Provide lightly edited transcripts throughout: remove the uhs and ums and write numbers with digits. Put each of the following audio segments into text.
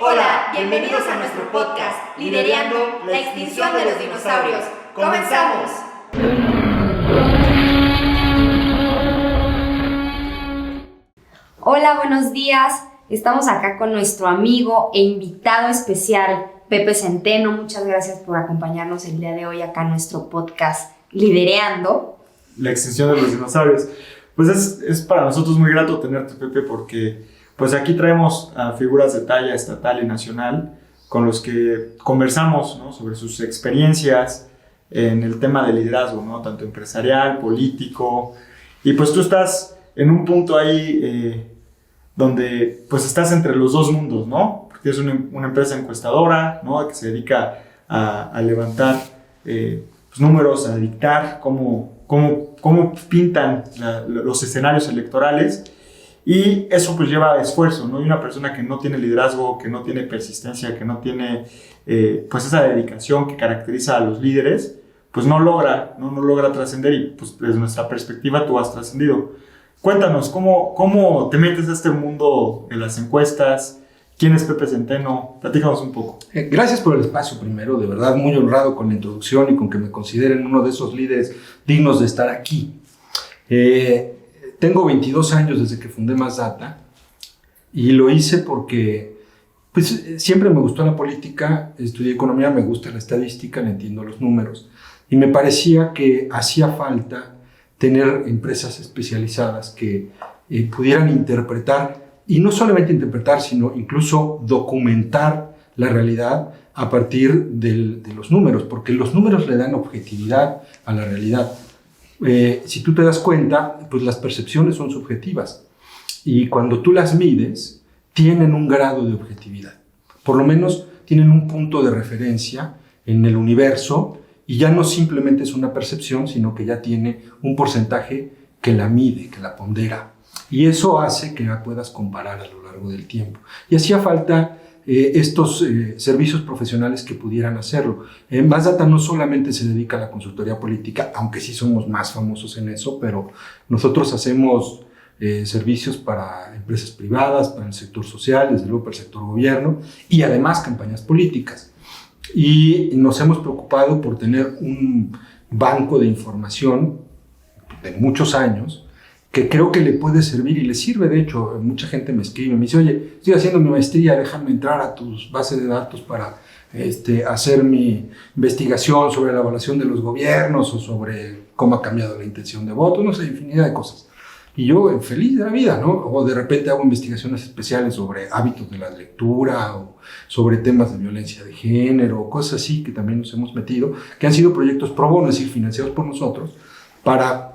Hola, bienvenidos a nuestro podcast, Liderando la extinción de los dinosaurios. ¡Comenzamos! Hola, buenos días. Estamos acá con nuestro amigo e invitado especial, Pepe Centeno. Muchas gracias por acompañarnos el día de hoy acá en nuestro podcast, Liderando la extinción de los dinosaurios. Pues es para nosotros muy grato tenerte, Pepe, porque pues aquí traemos a figuras de talla estatal y nacional con los que conversamos, ¿no?, sobre sus experiencias en el tema de liderazgo, ¿no?, tanto empresarial, político. Y pues tú estás en un punto ahí donde pues estás entre los dos mundos, ¿no? Porque es una empresa encuestadora, ¿no?, que se dedica a levantar pues, números, a dictar cómo pintan los escenarios electorales. Y eso pues lleva esfuerzo, ¿no? Y una persona que no tiene liderazgo, que no tiene persistencia, que no tiene pues esa dedicación que caracteriza a los líderes, pues no logra trascender. Y pues desde nuestra perspectiva tú has trascendido. Cuéntanos, ¿cómo te metes a este mundo de las encuestas? ¿Quién es Pepe Centeno? Platícanos un poco. Gracias por el espacio primero, de verdad muy honrado con la introducción y con que me consideren uno de esos líderes dignos de estar aquí. Tengo 22 años desde que fundé Más Data y lo hice porque pues, siempre me gustó la política, estudié economía, me gusta la estadística, le entiendo los números y me parecía que hacía falta tener empresas especializadas que pudieran interpretar, y no solamente interpretar, sino incluso documentar la realidad a partir de los números, porque los números le dan objetividad a la realidad. Si tú te das cuenta, pues las percepciones son subjetivas y cuando tú las mides, tienen un grado de objetividad. Por lo menos tienen un punto de referencia en el universo y ya no simplemente es una percepción, sino que ya tiene un porcentaje que la mide, que la pondera. Y eso hace que la puedas comparar a lo largo del tiempo. Y hacía falta estos servicios profesionales que pudieran hacerlo. Más Data no solamente se dedica a la consultoría política, aunque sí somos más famosos en eso, pero nosotros hacemos servicios para empresas privadas, para el sector social, desde luego para el sector gobierno, y además campañas políticas. Y nos hemos preocupado por tener un banco de información de muchos años, que creo que le puede servir y le sirve. De hecho, mucha gente me escribe, me dice, oye, estoy haciendo mi maestría, déjame entrar a tus bases de datos para hacer mi investigación sobre la evaluación de los gobiernos o sobre cómo ha cambiado la intención de voto, no sé, infinidad de cosas. Y yo feliz de la vida, ¿no? O de repente hago investigaciones especiales sobre hábitos de la lectura o sobre temas de violencia de género, cosas así que también nos hemos metido, que han sido proyectos pro bono, es decir, financiados por nosotros, para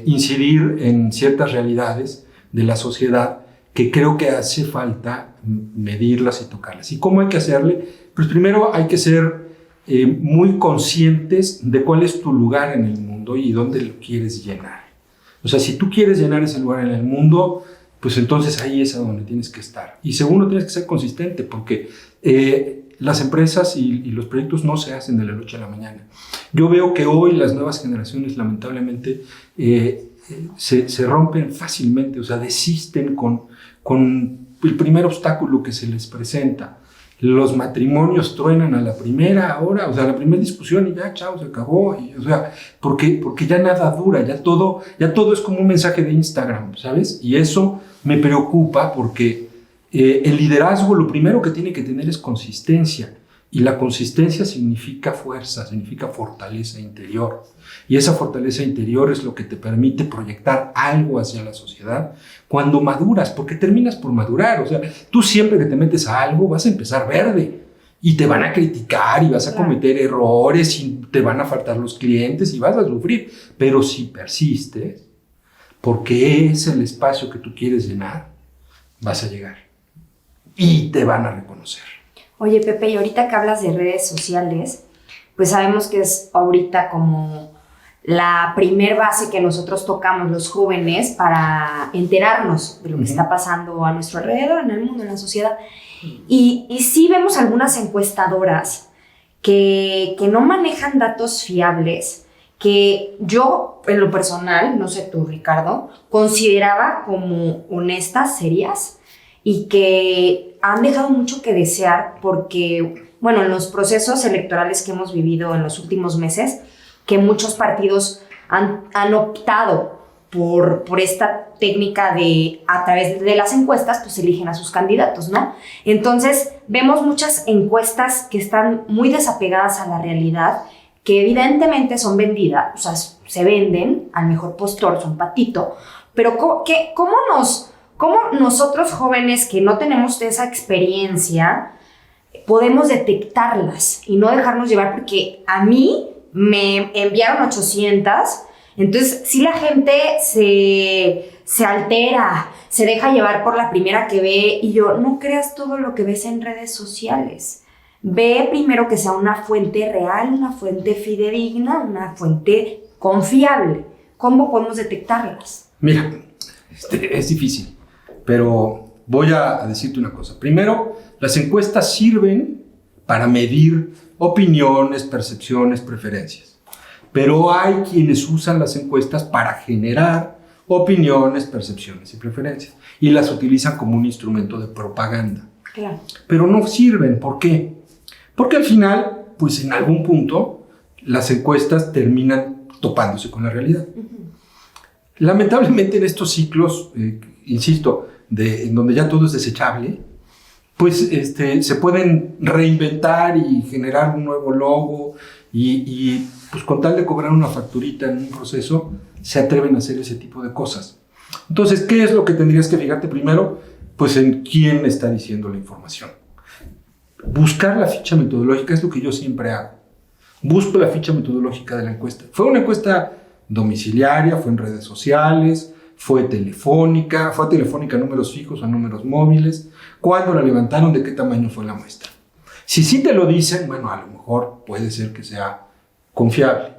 incidir en ciertas realidades de la sociedad que creo que hace falta medirlas y tocarlas. ¿Y cómo hay que hacerle? Pues primero hay que ser muy conscientes de cuál es tu lugar en el mundo y dónde lo quieres llenar. O sea, si tú quieres llenar ese lugar en el mundo, pues entonces ahí es a donde tienes que estar. Y segundo, tienes que ser consistente porque las empresas y los proyectos no se hacen de la noche a la mañana. Yo veo que hoy las nuevas generaciones lamentablemente se rompen fácilmente, o sea, desisten con el primer obstáculo que se les presenta. Los matrimonios truenan a la primera hora, o sea, a la primera discusión y ya, chao, se acabó. O sea, porque ya nada dura, ya todo es como un mensaje de Instagram, ¿sabes? Y eso me preocupa porque el liderazgo lo primero que tiene que tener es consistencia. Y la consistencia significa fuerza, significa fortaleza interior. Y esa fortaleza interior es lo que te permite proyectar algo hacia la sociedad cuando maduras, porque terminas por madurar. O sea, tú siempre que te metes a algo vas a empezar verde y te van a criticar y vas a cometer errores y te van a faltar los clientes y vas a sufrir. Pero si persistes, porque es el espacio que tú quieres llenar, vas a llegar y te van a reconocer. Oye, Pepe, y ahorita que hablas de redes sociales, pues sabemos que es ahorita como la primer base que nosotros tocamos los jóvenes para enterarnos de lo que está pasando a nuestro alrededor, en el mundo, en la sociedad. Y sí vemos algunas encuestadoras que no manejan datos fiables, que yo, en lo personal, no sé tú, Ricardo, consideraba como honestas, serias, y que han dejado mucho que desear porque, bueno, en los procesos electorales que hemos vivido en los últimos meses, que muchos partidos han optado por esta técnica de, a través de las encuestas, pues eligen a sus candidatos, ¿no? Entonces, vemos muchas encuestas que están muy desapegadas a la realidad, que evidentemente son vendidas, o sea, se venden al mejor postor, son patito, pero ¿cómo nosotros jóvenes que no tenemos esa experiencia podemos detectarlas y no dejarnos llevar? Porque a mí me enviaron 800, entonces si la gente se altera, se deja llevar por la primera que ve, y yo, no creas todo lo que ves en redes sociales. Ve primero que sea una fuente real, una fuente fidedigna, una fuente confiable. ¿Cómo podemos detectarlas? Mira, es difícil, pero voy a decirte una cosa. Primero, las encuestas sirven para medir opiniones, percepciones, preferencias. Pero hay quienes usan las encuestas para generar opiniones, percepciones y preferencias. Y las utilizan como un instrumento de propaganda. Claro. Pero no sirven. ¿Por qué? Porque al final, pues en algún punto, las encuestas terminan topándose con la realidad. Lamentablemente en estos ciclos, insisto, en donde ya todo es desechable, pues se pueden reinventar y generar un nuevo logo y pues con tal de cobrar una facturita en un proceso, se atreven a hacer ese tipo de cosas. Entonces, ¿qué es lo que tendrías que fijarte primero? Pues en quién está diciendo la información. Buscar la ficha metodológica es lo que yo siempre hago. Busco la ficha metodológica de la encuesta. Fue una encuesta domiciliaria, fue en redes sociales, fue telefónica números fijos o números móviles, cuándo la levantaron, de qué tamaño fue la muestra. Si sí te lo dicen, bueno, a lo mejor puede ser que sea confiable.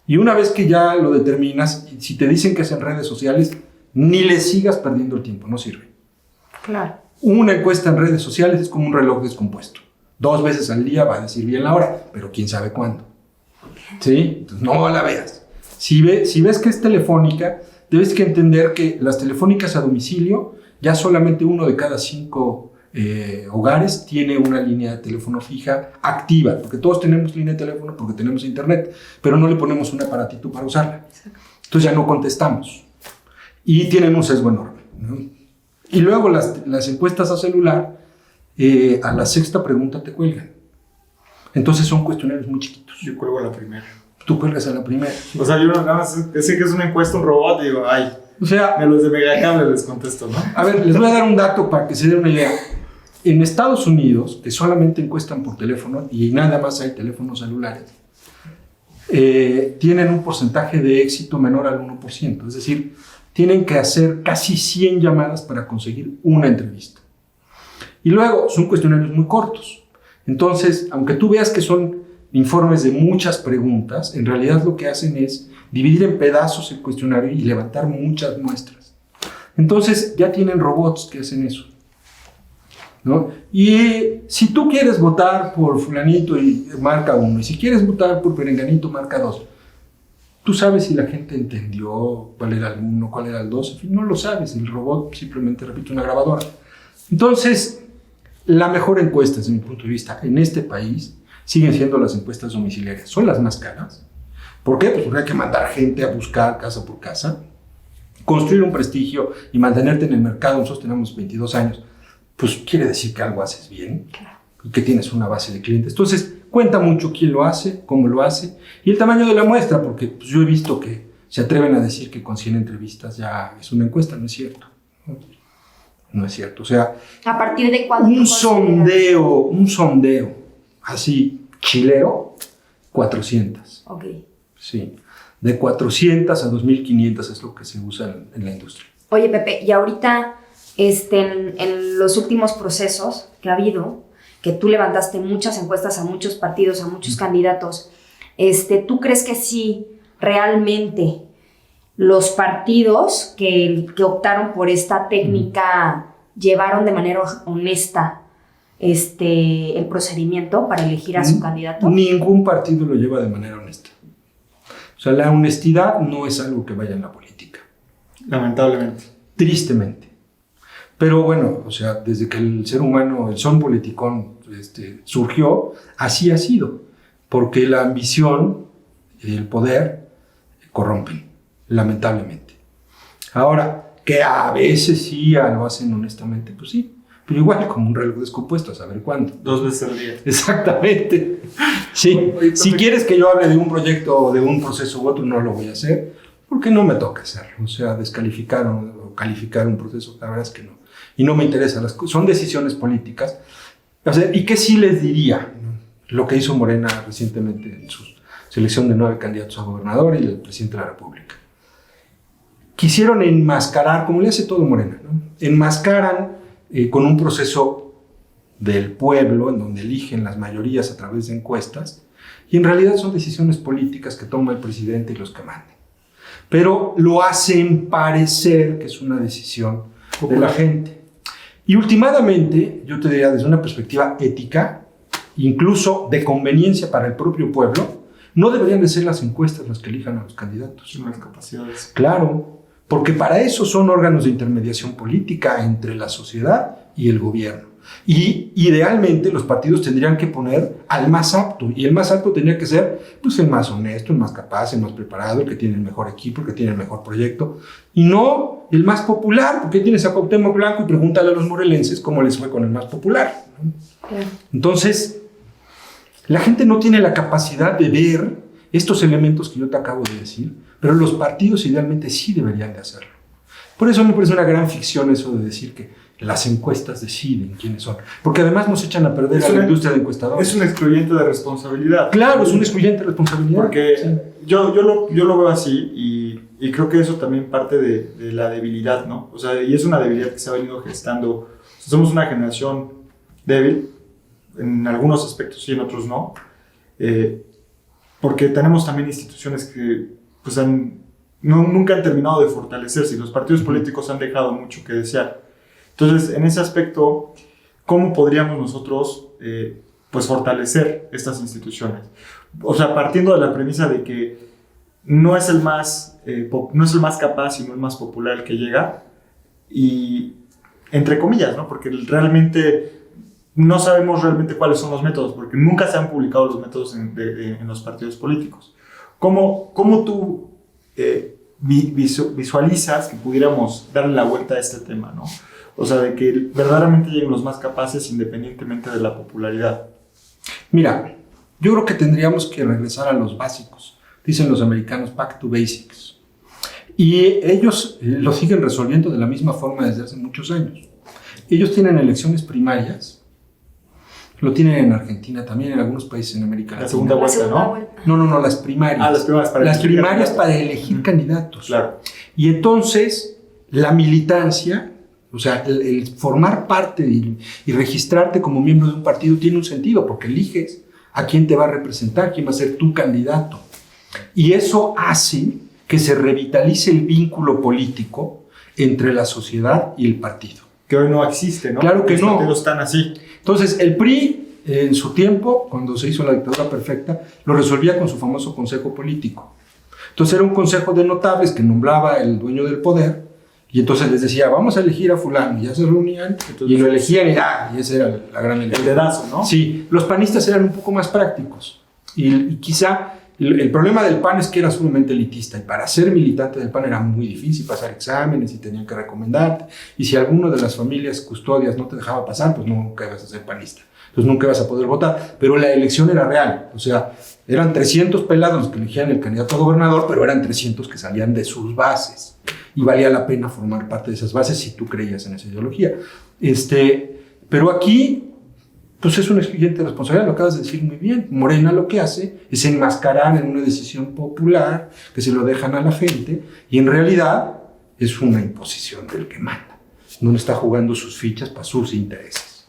Y una vez que ya lo determinas, si te dicen que es en redes sociales, ni le sigas perdiendo el tiempo, no sirve. Claro. Una encuesta en redes sociales es como un reloj descompuesto. 2 veces al día va a decir bien la hora, pero quién sabe cuándo. ¿Sí? Entonces no la veas. Si ves que es telefónica, debes que entender que las telefónicas a domicilio, ya solamente 1 de cada 5 hogares tiene una línea de teléfono fija activa, porque todos tenemos línea de teléfono porque tenemos internet, pero no le ponemos un aparatito para usarla. Entonces ya no contestamos. Y tienen un sesgo enorme, ¿no? Y luego las encuestas a celular, a la 6ª pregunta te cuelgan. Entonces son cuestionarios muy chiquitos. Yo cuelgo a la primera. Tú cuelgas a la primera. O sea, yo nada más sé que es una encuesta, un robot, y digo, ay, O sea, a los de Megacable les contesto, ¿no? a ver, les voy a dar un dato para que se den una idea. En Estados Unidos, que solamente encuestan por teléfono y nada más hay teléfonos celulares, tienen un porcentaje de éxito menor al 1%. Es decir, tienen que hacer casi 100 llamadas para conseguir una entrevista. Y luego son cuestionarios muy cortos. Entonces, aunque tú veas que son informes de muchas preguntas, en realidad lo que hacen es dividir en pedazos el cuestionario y levantar muchas muestras. Entonces, ya tienen robots que hacen eso, ¿no? Y si tú quieres votar por fulanito, y marca 1, y si quieres votar por perenganito, marca 2. Tú sabes si la gente entendió cuál era el 1, cuál era el 2, en fin, no lo sabes, el robot simplemente repite una grabadora. Entonces, la mejor encuesta, desde mi punto de vista, en este país, siguen siendo las encuestas domiciliarias. Son las más caras. ¿Por qué? Pues porque hay que mandar gente a buscar casa por casa, construir un prestigio y mantenerte en el mercado. Nosotros tenemos 22 años, pues quiere decir que algo haces bien y que tienes una base de clientes. Entonces, cuenta mucho quién lo hace, cómo lo hace y el tamaño de la muestra, porque pues, yo he visto que se atreven a decir que con 100 entrevistas ya es una encuesta. No es cierto. No es cierto. O sea, ¿A partir de cuándo? un sondeo así chilero, 400. Ok. Sí. De 400 a 2.500 es lo que se usa en la industria. Oye, Pepe, y ahorita en los últimos procesos que ha habido, que tú levantaste muchas encuestas a muchos partidos, a muchos candidatos, ¿tú crees que sí realmente los partidos que optaron por esta técnica llevaron de manera honesta el procedimiento para elegir a su candidato? Ningún partido lo lleva de manera honesta. O sea, la honestidad no es algo que vaya en la política. Lamentablemente. Tristemente. Pero bueno, o sea, desde que el ser humano, el son politicón, surgió, así ha sido. Porque la ambición y el poder corrompen, lamentablemente. Ahora, que a veces sí lo hacen honestamente, pues sí. Pero igual, como un reloj descompuesto, a saber cuándo. 2 veces al día. Exactamente. Sí, si quieres que yo hable de un proyecto o de un proceso u otro, no lo voy a hacer, porque no me toca hacerlo. O sea, descalificar o calificar un proceso, la verdad es que no. Y no me interesan las cosas. Son decisiones políticas. O sea, ¿y qué sí les diría? Lo que hizo Morena recientemente en su selección de 9 candidatos a gobernador y el presidente de la República. Quisieron enmascarar, como le hace todo Morena, ¿no? Enmascaran con un proceso del pueblo, en donde eligen las mayorías a través de encuestas, y en realidad son decisiones políticas que toma el presidente y los que manden. Pero lo hacen parecer que es una decisión de la gente. Y últimamente, yo te diría desde una perspectiva ética, incluso de conveniencia para el propio pueblo, no deberían de ser las encuestas las que elijan a los candidatos. Las capacidades. Claro, porque para eso son órganos de intermediación política entre la sociedad y el gobierno. Y idealmente los partidos tendrían que poner al más apto, y el más apto tendría que ser pues, el más honesto, el más capaz, el más preparado, el que tiene el mejor equipo, el que tiene el mejor proyecto, y no el más popular, porque tienes a Cuauhtémoc Blanco y pregúntale a los morelenses cómo les fue con el más popular, ¿no? Claro. Entonces, la gente no tiene la capacidad de ver estos elementos que yo te acabo de decir, pero los partidos idealmente sí deberían de hacerlo. Por eso me parece una gran ficción eso de decir que las encuestas deciden quiénes son, porque además nos echan a perder a la industria de encuestadores. Es un excluyente de responsabilidad. Claro, es un excluyente de responsabilidad. Porque sí. yo lo veo así y creo que eso también parte de la debilidad, ¿no? O sea, y es una debilidad que se ha venido gestando. Somos una generación débil, en algunos aspectos sí, en otros no, porque tenemos también instituciones que pues nunca han terminado de fortalecerse y los partidos políticos han dejado mucho que desear. Entonces, en ese aspecto, ¿cómo podríamos nosotros pues fortalecer estas instituciones? O sea, partiendo de la premisa de que no es el más capaz, sino el más popular el que llega, y entre comillas, ¿no? Porque realmente no sabemos realmente cuáles son los métodos, porque nunca se han publicado los métodos en los partidos políticos. ¿Cómo tú visualizas que pudiéramos darle la vuelta a este tema, ¿no? O sea, de que verdaderamente lleguen los más capaces independientemente de la popularidad. Mira, yo creo que tendríamos que regresar a los básicos. Dicen los americanos, back to basics. Y ellos lo siguen resolviendo de la misma forma desde hace muchos años. Ellos tienen elecciones primarias. Lo tienen en Argentina, también en algunos países en América Latina. La segunda vuelta, ¿no? No, las primarias. Las primarias para elegir candidatos. Claro. Y entonces, la militancia, o sea, el formar parte y registrarte como miembro de un partido tiene un sentido, porque eliges a quién te va a representar, quién va a ser tu candidato. Y eso hace que se revitalice el vínculo político entre la sociedad y el partido. Que hoy no existe, ¿no? Claro que no. Los partidos están así. Entonces, el PRI, en su tiempo, cuando se hizo la dictadura perfecta, lo resolvía con su famoso consejo político. Entonces, era un consejo de notables que nombraba el dueño del poder, y entonces les decía, vamos a elegir a fulano, y ya se reunían, entonces, y lo elegían, y esa era la gran elección. El dedazo, ¿no? Sí, los panistas eran un poco más prácticos, y quizá el problema del PAN es que era sumamente elitista, y para ser militante del PAN era muy difícil pasar exámenes, y tenían que recomendarte, y si alguno de las familias custodias no te dejaba pasar, pues nunca ibas a ser panista, entonces nunca ibas a poder votar, pero la elección era real, o sea, eran 300 pelados los que elegían el candidato a gobernador, pero eran 300 que salían de sus bases, y valía la pena formar parte de esas bases si tú creías en esa ideología. Pero aquí, pues es un excluyente de responsabilidad, lo acabas de decir muy bien. Morena lo que hace es enmascarar en una decisión popular, que se lo dejan a la gente, y en realidad es una imposición del que manda. No está jugando sus fichas para sus intereses.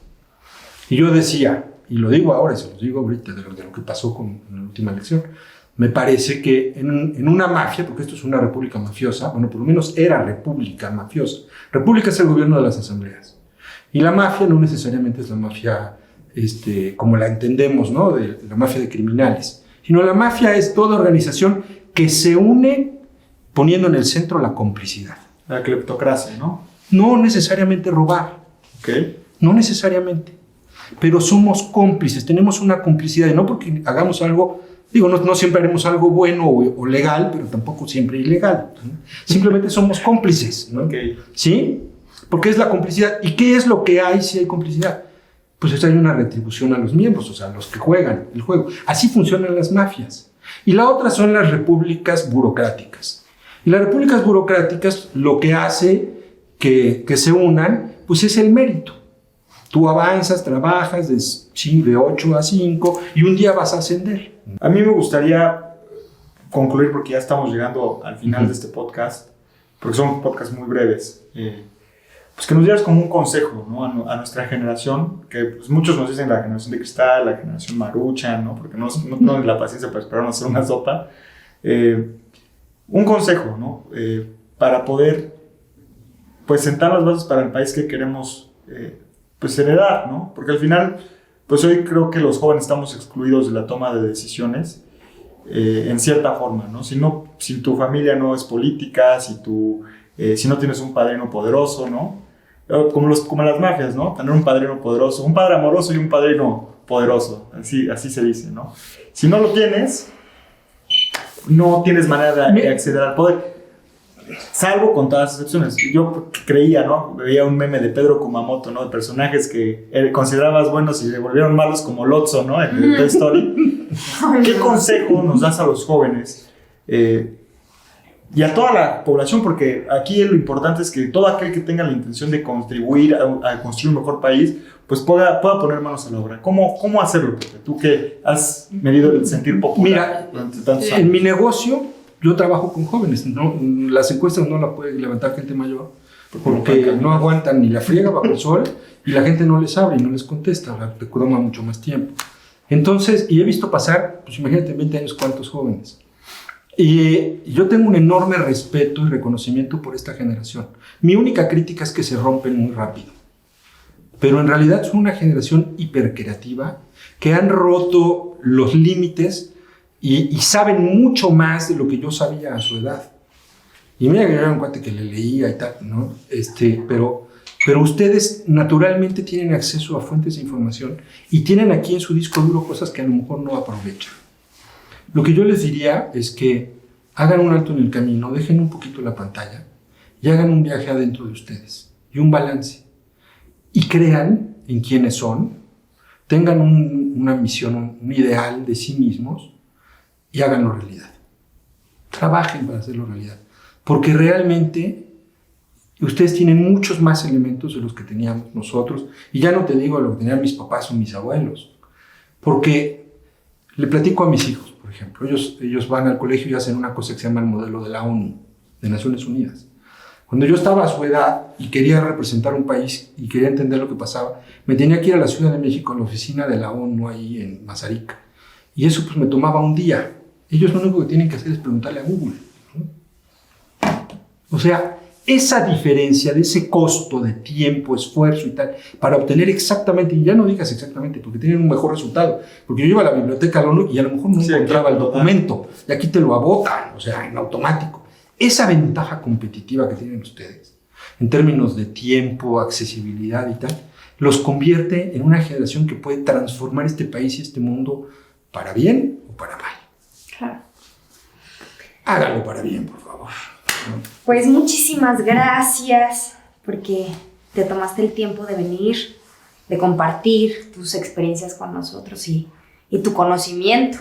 Y yo decía, y lo digo ahora, y se lo digo ahorita, de lo que pasó con la última elección, me parece que en una mafia, porque esto es una república mafiosa, bueno, por lo menos era república mafiosa. República es el gobierno de las asambleas. Y la mafia no necesariamente es la mafia como la entendemos, ¿no? De la mafia de criminales. Sino la mafia es toda organización que se une poniendo en el centro la complicidad. La cleptocracia, ¿no? No necesariamente robar, Ok. no necesariamente, pero somos cómplices, tenemos una complicidad, y no porque hagamos algo, digo, no siempre haremos algo bueno o legal, pero tampoco siempre ilegal, ¿no? Simplemente somos cómplices, ¿no? Ok. ¿Sí? Porque es la complicidad. ¿Y qué es lo que hay si hay complicidad? Pues hay una retribución a los miembros, o sea, a los que juegan el juego. Así funcionan las mafias. Y la otra son las repúblicas burocráticas. Y las repúblicas burocráticas lo que hace que se unan, pues es el mérito. Tú avanzas, trabajas de 8 a 5 y un día vas a ascender. A mí me gustaría concluir, porque ya estamos llegando al final de este podcast, porque son podcasts muy breves, pues que nos dieras como un consejo, ¿no? a nuestra generación, que pues muchos nos dicen la generación de cristal, la generación marucha, ¿no? Porque no tienen la paciencia para esperarnos a hacer una sopa. Un consejo, ¿no? Para poder pues sentar las bases para el país que queremos pues heredar, ¿no? Porque al final, pues hoy creo que los jóvenes estamos excluidos de la toma de decisiones en cierta forma, ¿no? Si tu familia no es política, si no tienes un padrino poderoso, ¿no? Como las mafias, ¿no? Tener un padrino poderoso, un padre amoroso y un padrino poderoso, así se dice, ¿no? Si no lo tienes, no tienes manera de acceder al poder. Salvo con todas las excepciones. Yo creía, ¿no? Veía un meme de Pedro Kumamoto, ¿no? De personajes que considerabas buenos y se volvieron malos, como Lotso, ¿no? En Toy Story. ¿Qué consejo nos das a los jóvenes y a toda la población? Porque aquí lo importante es que todo aquel que tenga la intención de contribuir a construir un mejor país, pues pueda poner manos a la obra. ¿Cómo hacerlo, Pepe? Tú que has medido el sentir popular durante tantos años. En mi negocio yo trabajo con jóvenes, ¿no? Las encuestas no las puede levantar gente mayor porque no aguantan ni la friega bajo el sol y la gente no les abre y no les contesta, te toma mucho más tiempo. Entonces, y he visto pasar, pues imagínate, en 20 años cuántos jóvenes. Y yo tengo un enorme respeto y reconocimiento por esta generación. Mi única crítica es que se rompen muy rápido. Pero en realidad son una generación hipercreativa que han roto los límites y saben mucho más de lo que yo sabía a su edad. Y mira que yo era un cuate que le leía y tal, ¿no? Pero ustedes naturalmente tienen acceso a fuentes de información y tienen aquí en su disco duro cosas que a lo mejor no aprovechan. Lo que yo les diría es que hagan un alto en el camino, dejen un poquito la pantalla y hagan un viaje adentro de ustedes y un balance. Y crean en quiénes son, tengan una misión, un ideal de sí mismos y háganlo realidad. Trabajen para hacerlo realidad. Porque realmente ustedes tienen muchos más elementos de los que teníamos nosotros. Y ya no te digo lo que tenían mis papás o mis abuelos. Porque le platico a mis hijos, por ejemplo. Ellos van al colegio y hacen una cosa que se llama el modelo de la ONU, de Naciones Unidas. Cuando yo estaba a su edad y quería representar un país y quería entender lo que pasaba, me tenía que ir a la Ciudad de México, a la oficina de la ONU ahí en Mazarik. Y eso pues me tomaba un día. Ellos lo único que tienen que hacer es preguntarle a Google, ¿no? O sea, esa diferencia de ese costo de tiempo, esfuerzo y tal, para obtener exactamente, y ya no digas exactamente, porque tienen un mejor resultado. Porque yo iba a la biblioteca a la ONU y a lo mejor no encontraba el documento, y aquí te lo abotan, o sea, en automático. Esa ventaja competitiva que tienen ustedes, en términos de tiempo, accesibilidad y tal, los convierte en una generación que puede transformar este país y este mundo para bien o para mal. Claro. Hágalo para bien, por favor. Pues muchísimas gracias porque te tomaste el tiempo de venir, de compartir tus experiencias con nosotros y tu conocimiento.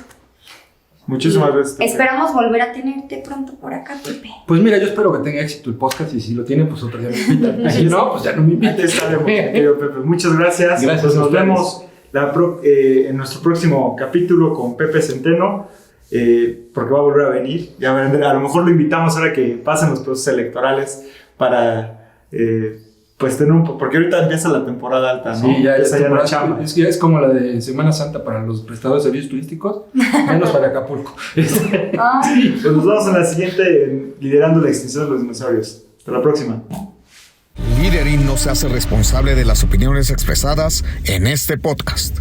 Muchísimas gracias. Esperamos volver a tenerte pronto por acá, Pepe. Pues mira, yo espero que tenga éxito el podcast y si lo tiene, pues otro día me invitan. Si no, pues ya no me invitan. Aquí estaremos, querido Pepe. Muchas gracias. Gracias. Pues nos vemos en nuestro próximo capítulo con Pepe Centeno. Porque va a volver a venir. Ya a lo mejor lo invitamos ahora que pasen los procesos electorales para pues tener porque ahorita empieza la temporada alta, ¿no? Sí, ya la chamba. Es como la de Semana Santa para los prestadores de servicios turísticos, menos para Acapulco. Pues nos vemos en la siguiente en Liderando la Extinción de los Dinosaurios. Hasta la próxima. Liderin no se hace responsable de las opiniones expresadas en este podcast.